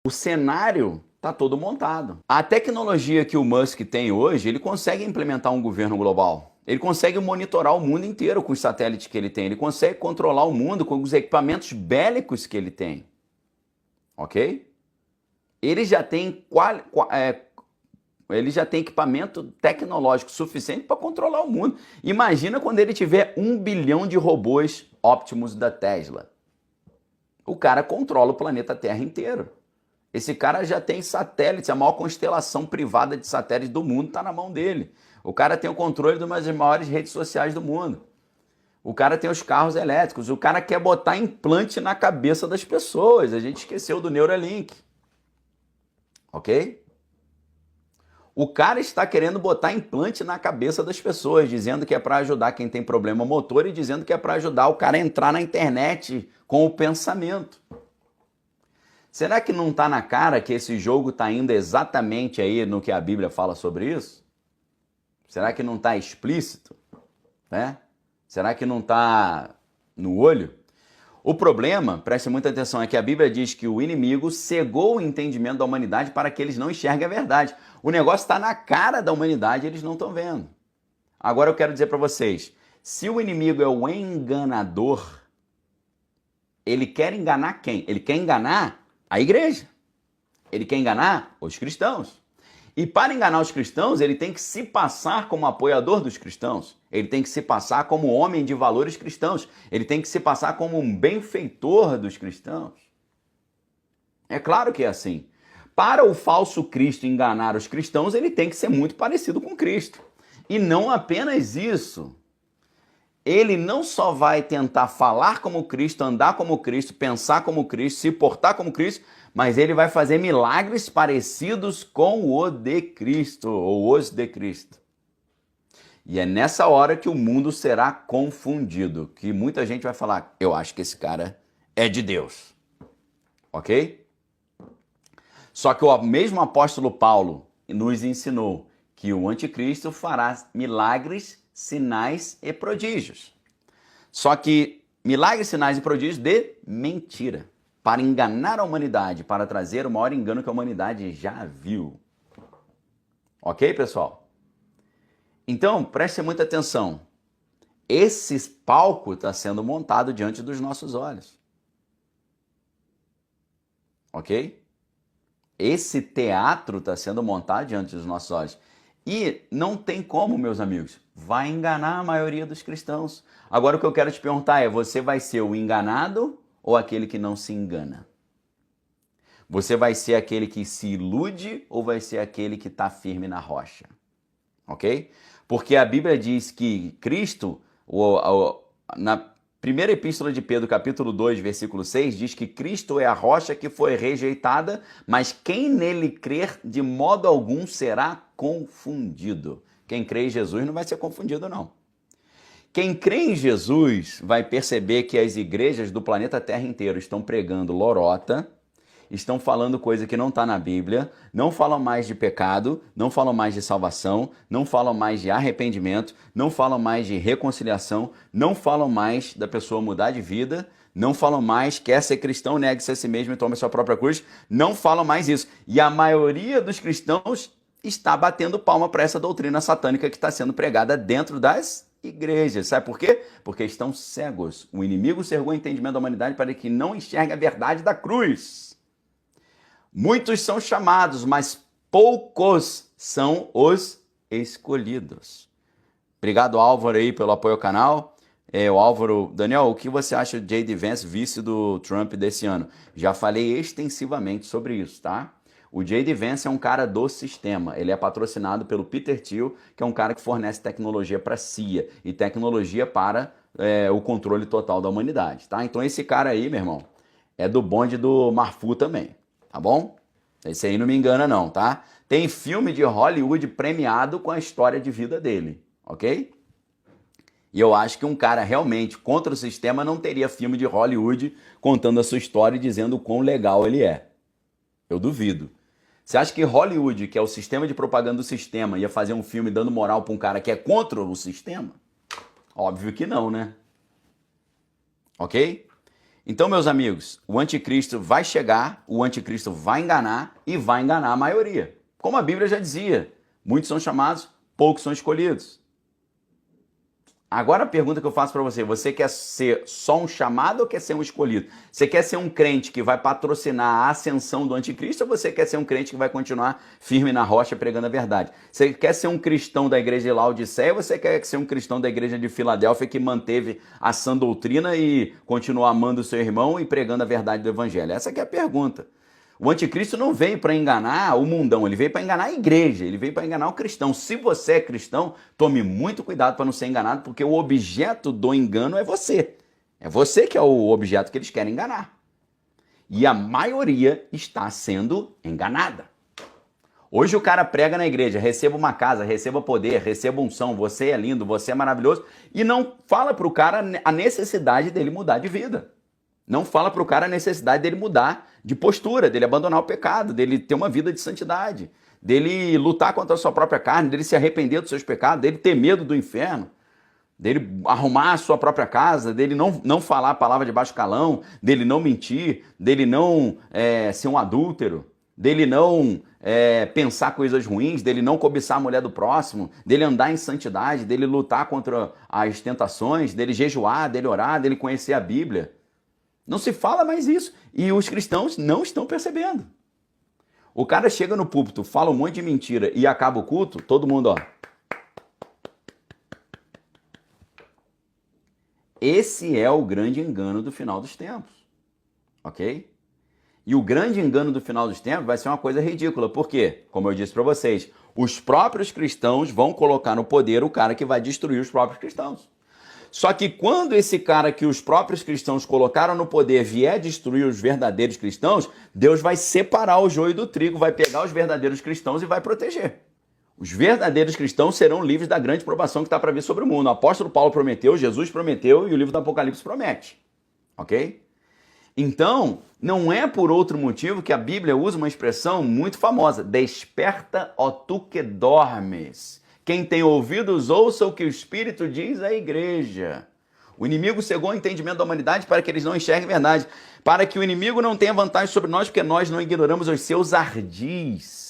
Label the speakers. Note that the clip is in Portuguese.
Speaker 1: O cenário está todo montado. A tecnologia que o Musk tem hoje, ele consegue implementar um governo global. Ele consegue monitorar o mundo inteiro com os satélites que ele tem. Ele consegue controlar o mundo com os equipamentos bélicos que ele tem. Ok? Ele já tem equipamento tecnológico suficiente para controlar o mundo. Imagina quando ele tiver 1 bilhão de robôs Optimus da Tesla. O cara controla o planeta Terra inteiro. Esse cara já tem satélites, a maior constelação privada de satélites do mundo está na mão dele. O cara tem o controle de uma das maiores redes sociais do mundo. O cara tem os carros elétricos. O cara quer botar implante na cabeça das pessoas. A gente esqueceu do Neuralink. Ok? O cara está querendo botar implante na cabeça das pessoas, dizendo que é para ajudar quem tem problema motor e dizendo que é para ajudar o cara a entrar na internet com o pensamento. Será que não está na cara que esse jogo está indo exatamente aí no que a Bíblia fala sobre isso? Será que não está explícito? Né? Será que não está no olho? O problema, preste muita atenção, é que a Bíblia diz que o inimigo cegou o entendimento da humanidade para que eles não enxerguem a verdade. O negócio está na cara da humanidade e eles não estão vendo. Agora eu quero dizer para vocês, se o inimigo é o enganador, ele quer enganar quem? Ele quer enganar a igreja. Ele quer enganar os cristãos. E para enganar os cristãos, ele tem que se passar como apoiador dos cristãos. Ele tem que se passar como homem de valores cristãos. Ele tem que se passar como um benfeitor dos cristãos. É claro que é assim. Para o falso Cristo enganar os cristãos, ele tem que ser muito parecido com Cristo. E não apenas isso. Ele não só vai tentar falar como Cristo, andar como Cristo, pensar como Cristo, se portar como Cristo, mas ele vai fazer milagres parecidos com o de Cristo, ou os de Cristo. E é nessa hora que o mundo será confundido, que muita gente vai falar, eu acho que esse cara é de Deus. Ok? Só que o mesmo apóstolo Paulo nos ensinou que o anticristo fará milagres, sinais e prodígios. Só que milagres, sinais e prodígios de mentira. Para enganar a humanidade, para trazer o maior engano que a humanidade já viu. Ok, pessoal? Então, preste muita atenção. Esse palco está sendo montado diante dos nossos olhos. Ok? Esse teatro está sendo montado diante dos nossos olhos. E não tem como, meus amigos, vai enganar a maioria dos cristãos. Agora o que eu quero te perguntar é, você vai ser o enganado ou aquele que não se engana? Você vai ser aquele que se ilude ou vai ser aquele que está firme na rocha? Ok? Porque a Bíblia diz que Cristo, na primeira epístola de Pedro, capítulo 2, versículo 6, diz que Cristo é a rocha que foi rejeitada, mas quem nele crer, de modo algum será confundido. Quem crê em Jesus não vai ser confundido, não. Quem crê em Jesus vai perceber que as igrejas do planeta Terra inteiro estão pregando lorota, estão falando coisa que não está na Bíblia, não falam mais de pecado, não falam mais de salvação, não falam mais de arrependimento, não falam mais de reconciliação, não falam mais da pessoa mudar de vida, não falam mais, quer ser cristão, negue-se a si mesmo e tome a sua própria cruz, não falam mais isso. E a maioria dos cristãos está batendo palma para essa doutrina satânica que está sendo pregada dentro das igrejas. Sabe por quê? Porque estão cegos. O inimigo cegou o entendimento da humanidade para que não enxergue a verdade da cruz. Muitos são chamados, mas poucos são os escolhidos. Obrigado, Álvaro, aí, pelo apoio ao canal. O Álvaro, Daniel, o que você acha de J.D. Vance, vice do Trump desse ano? Já falei extensivamente sobre isso, tá? O J.D. Vance é um cara do sistema. Ele é patrocinado pelo Peter Thiel, que é um cara que fornece tecnologia para a CIA e tecnologia para o controle total da humanidade, tá? Então esse cara aí, meu irmão, é do bonde do Marfu também, tá bom? Esse aí não me engana não, tá? Tem filme de Hollywood premiado com a história de vida dele, ok? E eu acho que um cara realmente contra o sistema não teria filme de Hollywood contando a sua história e dizendo o quão legal ele é. Eu duvido. Você acha que Hollywood, que é o sistema de propaganda do sistema, ia fazer um filme dando moral para um cara que é contra o sistema? Óbvio que não, né? Ok? Então, meus amigos, o anticristo vai chegar, o anticristo vai enganar e vai enganar a maioria. Como a Bíblia já dizia, muitos são chamados, poucos são escolhidos. Agora a pergunta que eu faço para você, você quer ser só um chamado ou quer ser um escolhido? Você quer ser um crente que vai patrocinar a ascensão do anticristo ou você quer ser um crente que vai continuar firme na rocha pregando a verdade? Você quer ser um cristão da igreja de Laodiceia ou você quer ser um cristão da igreja de Filadélfia que manteve a sã doutrina e continua amando o seu irmão e pregando a verdade do evangelho? Essa que é a pergunta. O anticristo não veio para enganar o mundão, ele veio para enganar a igreja, ele veio para enganar o cristão. Se você é cristão, tome muito cuidado para não ser enganado, porque o objeto do engano é você. É você que é o objeto que eles querem enganar. E a maioria está sendo enganada. Hoje o cara prega na igreja, receba uma casa, receba poder, receba unção, você é lindo, você é maravilhoso, e não fala para o cara a necessidade dele mudar de vida. Não fala para o cara a necessidade dele mudar de postura, dele abandonar o pecado, dele ter uma vida de santidade, dele lutar contra a sua própria carne, dele se arrepender dos seus pecados, dele ter medo do inferno, dele arrumar a sua própria casa, dele não falar a palavra de baixo calão, dele não mentir, dele não ser um adúltero, dele não pensar coisas ruins, dele não cobiçar a mulher do próximo, dele andar em santidade, dele lutar contra as tentações, dele jejuar, dele orar, dele conhecer a Bíblia. Não se fala mais isso. E os cristãos não estão percebendo. O cara chega no púlpito, fala um monte de mentira e acaba o culto, todo mundo, ó. Esse é o grande engano do final dos tempos. Ok? E o grande engano do final dos tempos vai ser uma coisa ridícula. Por quê? Como eu disse para vocês, os próprios cristãos vão colocar no poder o cara que vai destruir os próprios cristãos. Só que quando esse cara que os próprios cristãos colocaram no poder vier destruir os verdadeiros cristãos, Deus vai separar o joio do trigo, vai pegar os verdadeiros cristãos e vai proteger. Os verdadeiros cristãos serão livres da grande provação que está para vir sobre o mundo. O apóstolo Paulo prometeu, Jesus prometeu e o livro do Apocalipse promete. Ok? Então, não é por outro motivo que a Bíblia usa uma expressão muito famosa. Desperta, ó tu que dormes. Quem tem ouvidos, ouça o que o Espírito diz à igreja. O inimigo cegou o entendimento da humanidade para que eles não enxerguem verdade. Para que o inimigo não tenha vantagem sobre nós, porque nós não ignoramos os seus ardis.